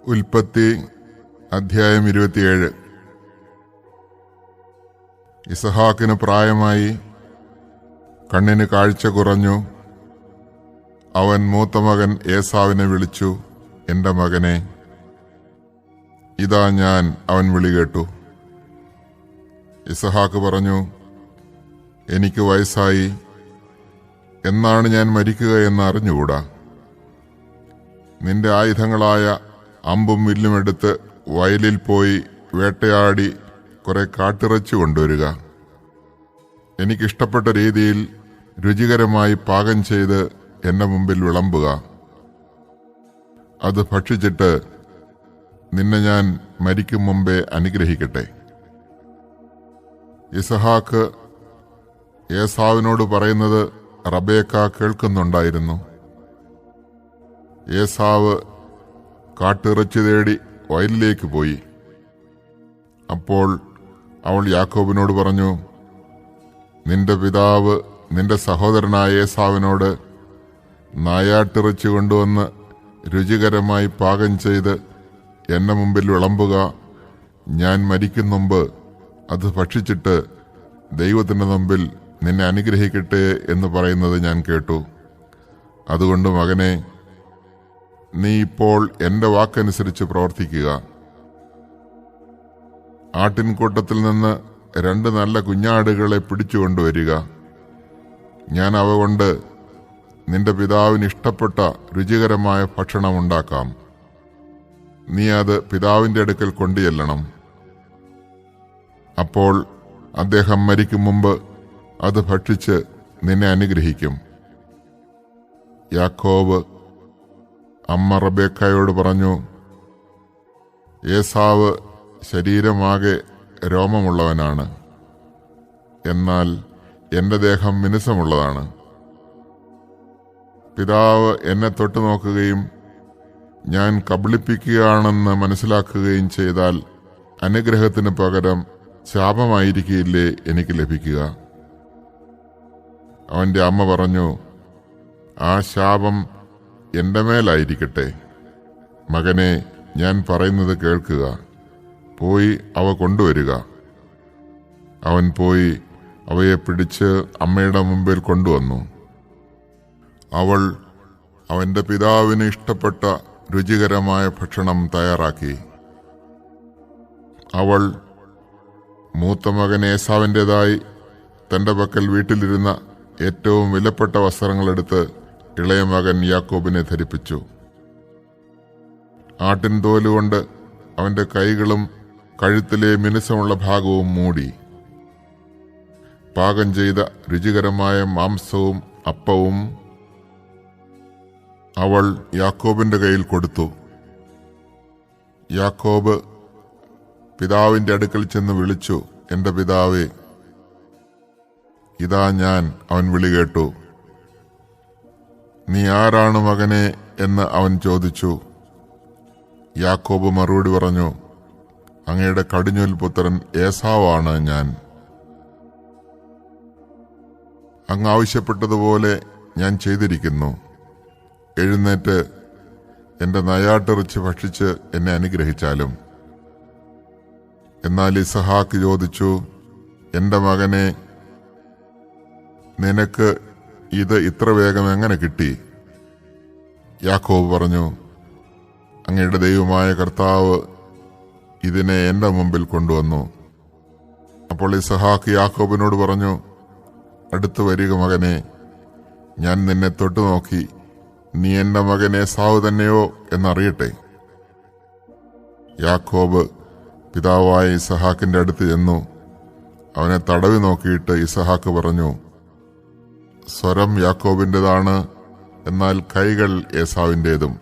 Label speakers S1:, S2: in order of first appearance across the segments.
S1: ഉൽപ്പത്തി അധ്യായം 27. ഇസഹാക്കിന് പ്രായമായി, കണ്ണിന് കാഴ്ച കുറഞ്ഞു. അവൻ മൂത്ത മകൻ ഏസാവിനെ വിളിച്ചു, എന്റെ മകനെ. ഇതാ ഞാൻ, അവൻ വിളി കേട്ടു. ഇസഹാക്ക് പറഞ്ഞു, എനിക്ക് വയസ്സായി, എന്നാണ് ഞാൻ മരിക്കുക എന്ന് അറിഞ്ഞുകൂടാ. നിന്റെ ആയുധങ്ങളായ അമ്പും വില്ലുമെടുത്ത് വയലിൽ പോയി വേട്ടയാടി കുറെ കാട്ടിറച്ചി കൊണ്ടുവരിക. എനിക്കിഷ്ടപ്പെട്ട രീതിയിൽ രുചികരമായി പാകം ചെയ്ത് എന്റെ മുമ്പിൽ വിളമ്പുക. അത് ഭക്ഷിച്ചിട്ട് നിന്നെ ഞാൻ മരിക്കും മുമ്പേ അനുഗ്രഹിക്കട്ടെ. ഇസഹാക്ക് ഏസാവിനോട് പറയുന്നത് റബേക്ക കേൾക്കുന്നുണ്ടായിരുന്നു. ഏസാവ് കാട്ടിറച്ചി തേടി വയലിലേക്ക് പോയി. അപ്പോൾ അവൾ യാക്കോബിനോട് പറഞ്ഞു, നിന്റെ പിതാവ് നിന്റെ സഹോദരനായ ഏസാവിനോട് നായാട്ടിറച്ചി കൊണ്ടുവന്ന് രുചികരമായി പാകം ചെയ്ത് എന്നെ മുമ്പിൽ വിളമ്പുക. ഞാൻ മരിക്കും മുമ്പ് അത് ഭക്ഷിച്ചിട്ട് ദൈവത്തിന്റെ മുമ്പിൽ നിന്നെ അനുഗ്രഹിക്കട്ടെ എന്ന് പറയുന്നത് ഞാൻ കേട്ടു. അതുകൊണ്ട് മകനെ, നീ ഇപ്പോൾ എന്റെ വാക്കനുസരിച്ച് പ്രവർത്തിക്കുക. ആട്ടിൻകൂട്ടത്തിൽ നിന്ന് 2 നല്ല കുഞ്ഞാടുകളെ പിടിച്ചുകൊണ്ടുവരിക. ഞാൻ അവ കൊണ്ട് നിന്റെ പിതാവിന് ഇഷ്ടപ്പെട്ട രുചികരമായ ഭക്ഷണം ഉണ്ടാക്കാം. നീ അത് പിതാവിന്റെ അടുക്കൽ കൊണ്ടുചെല്ലണം. അപ്പോൾ അദ്ദേഹം മരിക്കും മുമ്പ് അത് ഭക്ഷിച്ച് നിന്നെ അനുഗ്രഹിക്കും. യാക്കോബ് അമ്മ റബേക്കയോട് പറഞ്ഞു, ഏസാവ് ശരീരമാകെ രോമമുള്ളവനാണ്, എന്നാൽ എന്റെ ദേഹം മിനുസമുള്ളതാണ്. പിതാവ് എന്നെ തൊട്ടു നോക്കുകയും ഞാൻ കബളിപ്പിക്കുകയാണെന്ന് മനസ്സിലാക്കുകയും ചെയ്താൽ അനുഗ്രഹത്തിന് പകരം ശാപമായിരിക്കില്ലേ എനിക്ക് ലഭിക്കുക? അവന്റെ അമ്മ പറഞ്ഞു, ആ ശാപം എന്റെ മേലായിരിക്കട്ടെ. മകനെ, ഞാൻ പറയുന്നത് കേൾക്കുക. പോയി അവ കൊണ്ടുവരിക. അവൻ പോയി അവയെ പിടിച്ച് അമ്മയുടെ മുമ്പിൽ കൊണ്ടുവന്നു. അവൾ അവന്റെ പിതാവിന് ഇഷ്ടപ്പെട്ട രുചികരമായ ഭക്ഷണം തയ്യാറാക്കി. അവൾ മൂത്ത മകൻ ഏസാവിൻ്റെതായി തന്റെ പക്കൽ വീട്ടിലിരുന്ന ഏറ്റവും വിലപ്പെട്ട വസ്ത്രങ്ങളെടുത്ത് ഇളയ മകൻ യാക്കോബിനെ ധരിപ്പിച്ചു. ആട്ടിൻ തോലുകൊണ്ട് അവന്റെ കൈകളും കഴുത്തിലെ മിനുസമുള്ള ഭാഗവും മൂടി. പാകം ചെയ്ത രുചികരമായ മാംസവും അപ്പവും അവൾ യാക്കോബിന്റെ കയ്യിൽ കൊടുത്തു. യാക്കോബ് പിതാവിന്റെ അടുക്കൽ ചെന്ന് വിളിച്ചു, എന്റെ പിതാവേ. ഇതാ ഞാൻ, അവൻ വിളി കേട്ടു. നീ ആരാണ് മകനെ എന്ന് അവൻ ചോദിച്ചു. യാക്കോബ് മറുപടി പറഞ്ഞു, അങ്ങയുടെ കടിഞ്ഞൂൽ പുത്രൻ ഏസാവാണ് ഞാൻ. അങ്ങ് ആവശ്യപ്പെട്ടതുപോലെ ഞാൻ ചെയ്തിരിക്കുന്നു. എഴുന്നേറ്റ് എന്റെ നയാട്ടിറച്ചി ഭക്ഷിച്ച് എന്നെ അനുഗ്രഹിച്ചാലും. എന്നാൽ ഇസഹാക്ക് ചോദിച്ചു, എന്റെ മകനെ, നിനക്ക് ഇത് ഇത്ര വേഗം എങ്ങനെ കിട്ടി? യാക്കോബ് പറഞ്ഞു, അങ്ങയുടെ ദൈവമായ കർത്താവ് ഇതിനെ എന്റെ മുമ്പിൽ കൊണ്ടുവന്നു. അപ്പോൾ ഇസഹാക്ക് യാക്കോബിനോട് പറഞ്ഞു, അടുത്തു വരിക മകനെ. ഞാൻ നിന്നെ തൊട്ടു നോക്കി, നീ എന്റെ മകൻ ഏസാവ് തന്നെയോ എന്നറിയട്ടെ. യാക്കോബ് പിതാവായ ഇസഹാക്കിന്റെ അടുത്ത് ചെന്നു. അവനെ തടവി നോക്കിയിട്ട് ഇസഹാക്ക് പറഞ്ഞു, സ്വരം യാക്കോബിൻ്റെതാണ്, എന്നാൽ കൈകൾ ഏസാവിൻ്റേതും.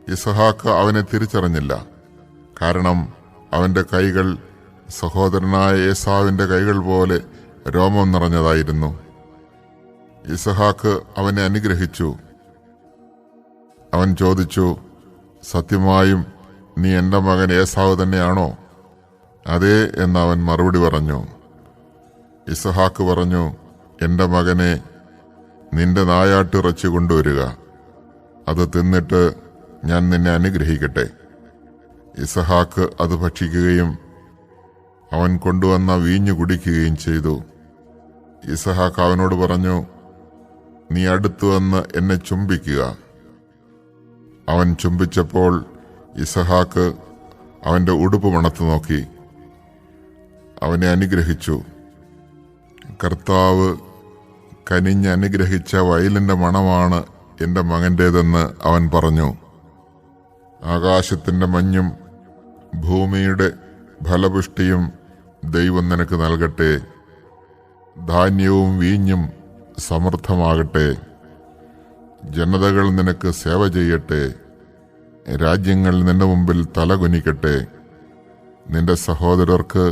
S1: ഇസഹാക്ക് അവനെ തിരിച്ചറിഞ്ഞില്ല, കാരണം അവന്റെ കൈകൾ സഹോദരനായ ഏസാവിന്റെ കൈകൾ പോലെ രോമം നിറഞ്ഞതായിരുന്നു. ഇസഹാക്ക് അവനെ അനുഗ്രഹിച്ചു. അവൻ ചോദിച്ചു, സത്യമായും നീ എന്റെ മകൻ ഏസാവ് തന്നെയാണോ? അതേ എന്നവൻ മറുപടി പറഞ്ഞു. ഇസഹാക്ക് പറഞ്ഞു, എന്റെ മകനെ, നിന്റെ നായാട്ടിറച്ചി കൊണ്ടുവരിക. അത് തിന്നിട്ട് ഞാൻ നിന്നെ അനുഗ്രഹിക്കട്ടെ. ഇസഹാക്ക് അത് ഭക്ഷിക്കുകയും അവൻ കൊണ്ടുവന്ന വീഞ്ഞു കുടിക്കുകയും ചെയ്തു. ഇസഹാക്ക് അവനോട് പറഞ്ഞു, നീ അടുത്തു വന്ന് എന്നെ ചുംബിക്കുക. അവൻ ചുംബിച്ചപ്പോൾ ഇസഹാക്ക് അവന്റെ ഉടുപ്പ് മണത്തു നോക്കി, അവനെ അനുഗ്രഹിച്ചു. കർത്താവ് കനിഞ്ഞ് അനുഗ്രഹിച്ച വയലിന്റെ മണമാണ് എന്റെ മകന്റേതെന്ന് അവൻ പറഞ്ഞു. ആകാശത്തിന്റെ മഞ്ഞും ഭൂമിയുടെ ഫലപുഷ്ടിയും ദൈവം നിനക്ക് നൽകട്ടെ. ധാന്യവും വീഞ്ഞും സമൃദ്ധമാകട്ടെ. ജനതകൾ നിനക്ക് സേവ ചെയ്യട്ടെ. രാജ്യങ്ങൾ നിന്റെ മുമ്പിൽ തലകുനിക്കട്ടെ. നിന്റെ സഹോദരർക്ക്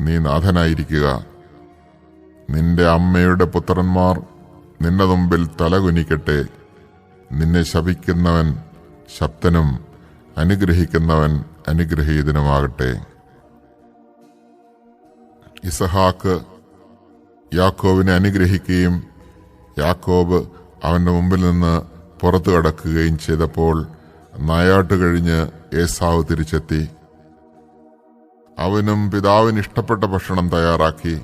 S1: നീ നാഥനായിരിക്കുക. നിന്റെ അമ്മയുടെ പുത്രന്മാർ നിന്റെ മുമ്പിൽ തലകുനിക്കട്ടെ. നിന്നെ ശപിക്കുന്നവൻ ശപ്തനും അനുഗ്രഹിക്കുന്നവൻ അനുഗ്രഹീതനുമാകട്ടെ. ഇസഹാക്ക് യാക്കോബിനെ അനുഗ്രഹിക്കുകയും യാക്കോബ് അവന്റെ മുമ്പിൽ നിന്ന് പുറത്തു കടക്കുകയും ചെയ്തപ്പോൾ നായാട്ട് കഴിഞ്ഞ് ഏസാവ് തിരിച്ചെത്തി. അവനും പിതാവിന് ഇഷ്ടപ്പെട്ട ഭക്ഷണം തയ്യാറാക്കി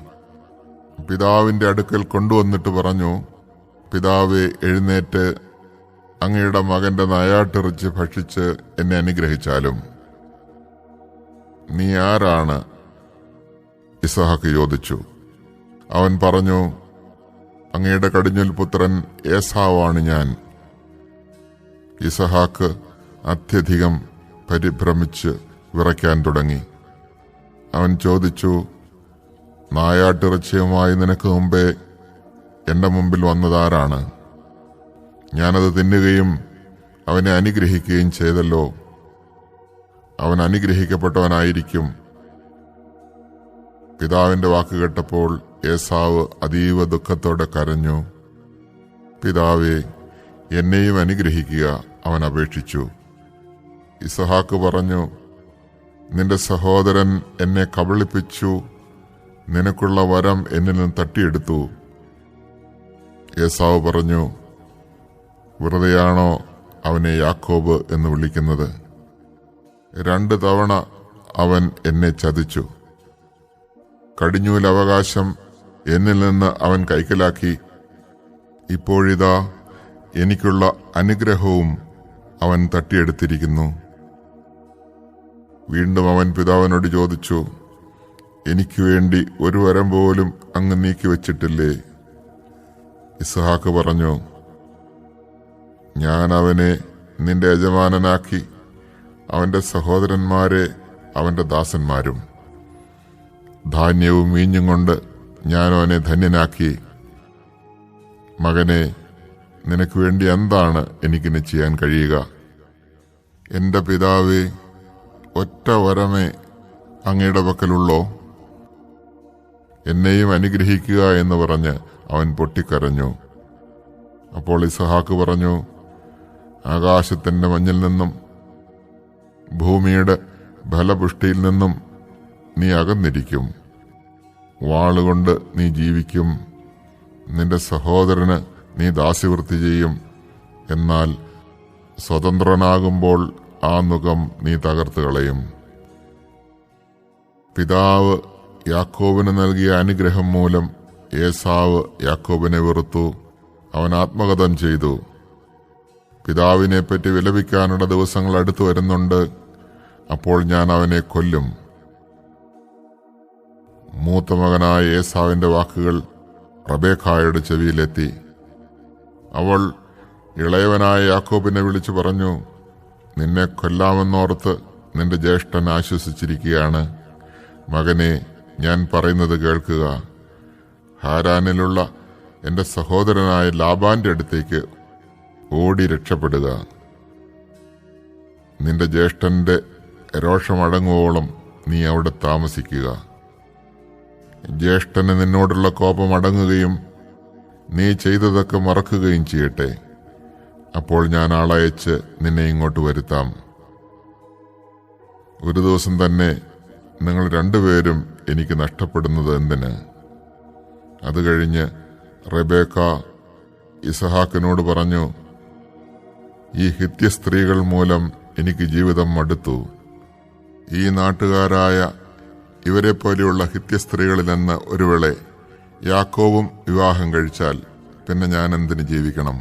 S1: പിതാവിന്റെ അടുക്കൽ കൊണ്ടുവന്നിട്ട് പറഞ്ഞു, പിതാവേ, എഴുന്നേറ്റ് അങ്ങയുടെ മകന്റെ നായാട്ടിറച്ചി ഭക്ഷിച്ച് എന്നെ അനുഗ്രഹിച്ചാലും. നീ ആരാണ്? ഇസഹാക്ക് ചോദിച്ചു. അവൻ പറഞ്ഞു, അങ്ങയുടെ കടിഞ്ഞൂൽ പുത്രൻ ഏസാവാണ് ഞാൻ. ഇസഹാക്ക് അത്യധികം പരിഭ്രമിച്ച് വിറയ്ക്കാൻ തുടങ്ങി. അവൻ ചോദിച്ചു, നായാട്ടിറച്ചിയുമായി നിനക്ക് മുമ്പേ എന്റെ മുമ്പിൽ വന്നതാരാണ്? ഞാനത് തിന്നുകയും അവനെ അനുഗ്രഹിക്കുകയും ചെയ്തല്ലോ. അവൻ അനുഗ്രഹിക്കപ്പെട്ടവനായിരിക്കും. പിതാവിന്റെ വാക്ക് കേട്ടപ്പോൾ ഏസാവ് അതീവ ദുഃഖത്തോടെ കരഞ്ഞു. പിതാവേ, എന്നെയും അനുഗ്രഹിക്കുക, അവൻ അപേക്ഷിച്ചു. ഇസഹാക്ക് പറഞ്ഞു, നിന്റെ സഹോദരൻ എന്നെ കബളിപ്പിച്ചു. നിനക്കുള്ള വരം എന്നിൽ നിന്ന് തട്ടിയെടുത്തു. ഏസാവ് പറഞ്ഞു, വെറുതെയാണോ അവനെ യാക്കോബ് എന്ന് വിളിക്കുന്നത്? 2 തവണ അവൻ എന്നെ ചതിച്ചു. കടിഞ്ഞൂൽ അവകാശം എന്നിൽ നിന്ന് അവൻ കൈക്കലാക്കി. ഇപ്പോഴിതാ എനിക്കുള്ള അനുഗ്രഹവും അവൻ തട്ടിയെടുത്തിരിക്കുന്നു. വീണ്ടും അവൻ പിതാവിനോട് ചോദിച്ചു, എനിക്ക് വേണ്ടി ഒരു വരം പോലും അങ്ങ് നീക്കിവച്ചിട്ടില്ലേ? ഇസ്ഹാക്ക് പറഞ്ഞു, ഞാൻ അവനെ നിന്റെ യജമാനനാക്കി, അവന്റെ സഹോദരന്മാരെ അവന്റെ ദാസന്മാരും. ധാന്യവും വീഞ്ഞും കൊണ്ട് ഞാൻ അവനെ ധന്യനാക്കി. മകനെ, നിനക്ക് വേണ്ടി എന്താണ് എനിക്കിനി ചെയ്യാൻ കഴിയുക? എന്റെ പിതാവേ, ഒറ്റ വരമേ അങ്ങയുടെ പക്കലുള്ളോ? എന്നെയും അനുഗ്രഹിക്കുക എന്ന് പറഞ്ഞ് അവൻ പൊട്ടിക്കരഞ്ഞു. അപ്പോൾ ഇസ്ഹാക്ക് പറഞ്ഞു, ആകാശത്തിന്റെ മഞ്ഞിൽ നിന്നും ഭൂമിയുടെ ഫലപുഷ്ടിയിൽ നിന്നും നീ അകന്നിരിക്കും. വാളുകൊണ്ട് നീ ജീവിക്കും. നിന്റെ സഹോദരന് നീ ദാസ്യവൃത്തി ചെയ്യും. എന്നാൽ സ്വതന്ത്രനാകുമ്പോൾ ആ നുകം നീ തകർത്ത് കളയും. പിതാവ് യാക്കോബിന് നൽകിയ അനുഗ്രഹം മൂലം ഏസാവ് യാക്കോബിനെ വെറുത്തു. അവൻ ആത്മഹത്യ ചെയ്തു. പിതാവിനെപ്പറ്റി വിലപിക്കാനുള്ള ദിവസങ്ങൾ അടുത്തു വരുന്നുണ്ട്. അപ്പോൾ ഞാൻ അവനെ കൊല്ലും. മൂത്ത മകനായ ഏസാവിന്റെ വാക്കുകൾ റബേക്കായുടെ ചെവിയിലെത്തി. അവൾ ഇളയവനായ യാക്കോബിനെ വിളിച്ചു പറഞ്ഞു, നിന്നെ കൊല്ലാമെന്നോർത്ത് നിന്റെ ജ്യേഷ്ഠൻ ആശ്വസിച്ചിരിക്കുകയാണ്. മകനെ, ഞാൻ പറയുന്നത് കേൾക്കുക. ഹാരാനിലുള്ള എന്റെ സഹോദരനായ ലാബാന്റെ അടുത്തേക്ക് ഓടി രക്ഷപ്പെടുക. നിന്റെ ജ്യേഷ്ഠന്റെ രോഷമടങ്ങുവോളം നീ അവിടെ താമസിക്കുക. ജ്യേഷ്ഠന് നിന്നോടുള്ള കോപം അടങ്ങുകയും നീ ചെയ്തതൊക്കെ മറക്കുകയും ചെയ്യട്ടെ. അപ്പോൾ ഞാൻ ആളയച്ച് നിന്നെ ഇങ്ങോട്ട് വരുത്താം. ഒരു ദിവസം തന്നെ നിങ്ങൾ 2 പേരും എനിക്ക് നഷ്ടപ്പെടുന്നത് എന്തിന്? അത് കഴിഞ്ഞ് റബേക്ക ഇസഹാക്കിനോട് പറഞ്ഞു, ഈ ഹിത്യ സ്ത്രീകൾ മൂലം എനിക്ക് ജീവിതം മടുത്തു. ഈ നാട്ടുകാരായ ഇവരെ പോലെയുള്ള ഹിത്യ സ്ത്രീകളിൽ നിന്ന് ഒരുവേളെ യാക്കോബും വിവാഹം കഴിച്ചാൽ പിന്നെ ഞാൻ എന്തിന് ജീവിക്കണം?